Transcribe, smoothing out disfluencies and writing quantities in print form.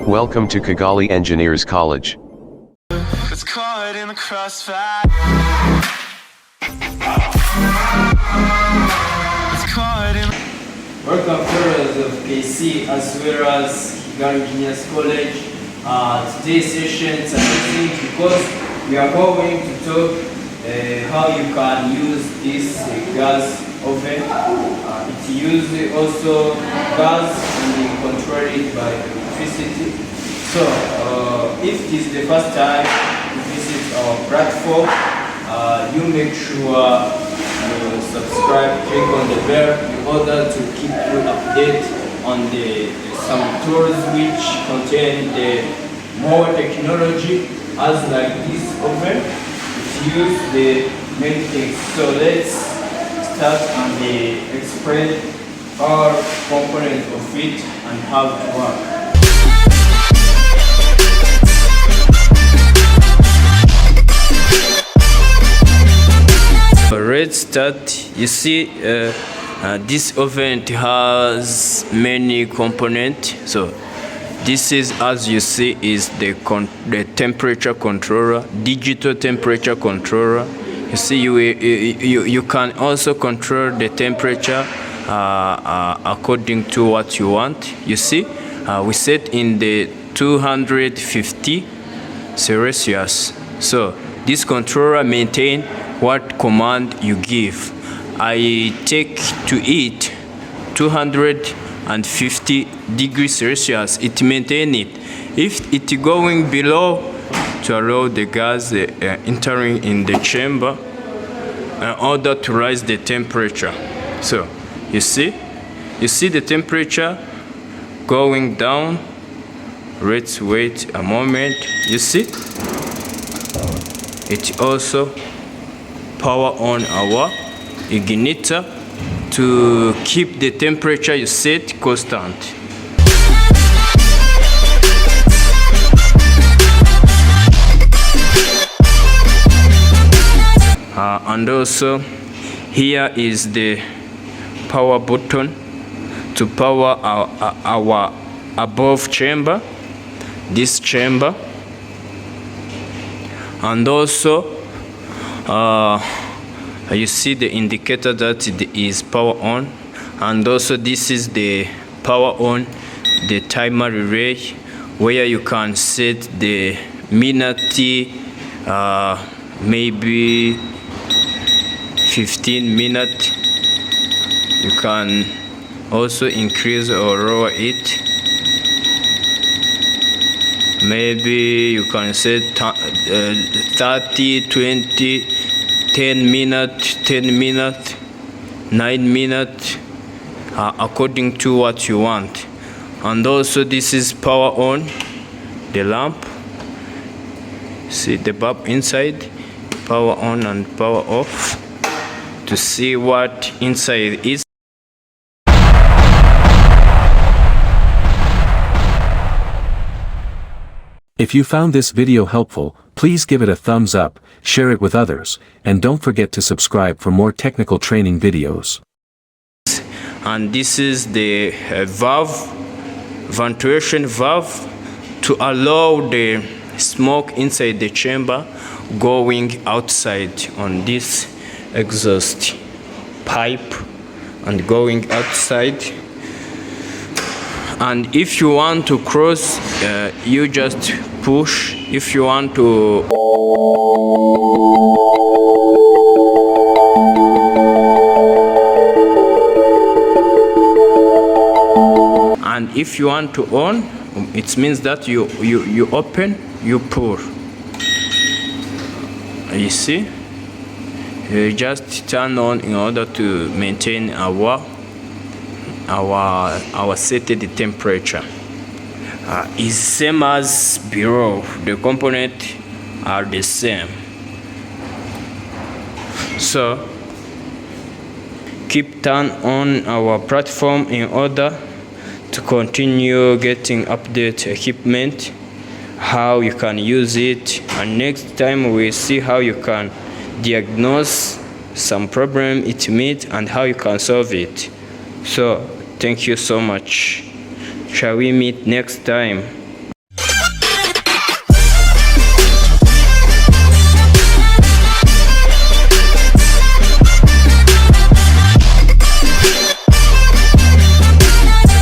Welcome to Kigali-Engineers-College. It's caught in the crossfire. It's caught in. Welcome fellows of KC as well as Kigali-Engineers-College. Today's session is amazing because we are going to talk how you can use this gas oven. It uses also gas and you control it by electricity. So if it is the first time you visit our platform, you make sure you subscribe, click on the bell in order to keep you updated on some tools which contain the more technology as like this oven. It use the main things. So let's start and explain all components of it and how it works. Let's start. You see, this oven has many components. So this is, as you see, is the temperature controller, digital temperature controller. You see, you can also control the temperature according to what you want. You see, we set in the 250 Celsius. So this controller maintains what command you give. I take to it 250 degrees Celsius. It maintains it. If it going below, to allow the gas entering in the chamber in order to rise the temperature. So you see the temperature going down. Let's wait a moment. You see it also power on our igniter to keep the temperature you set constant. And also here is the power button to power our above chamber, this chamber, and also you see the indicator that it is power on, and also this is the power on, the timer relay, where you can set the minute, maybe 15 minutes. You can also increase or lower it. Maybe you can set 30, 20, 10 minutes, 10 minutes, 9 minutes, according to what you want. And also this is power on the lamp. See the bulb inside, power on and power off to see what inside is. If you found this video helpful, please give it a thumbs up, share it with others, and don't forget to subscribe for more technical training videos. And this is the ventilation valve to allow the smoke inside the chamber going outside on this exhaust pipe and going outside. And if you want to cross, you just push. If you want to and if you want to on, it means that you open, you pour. You see, you just turn on in order to maintain our setted temperature. Is same as below. The components are the same. So keep turn on our platform in order to continue getting update equipment, how you can use it, and next time we see how you can diagnose some problem it meets and how you can solve it. So thank you so much. Shall we meet next time?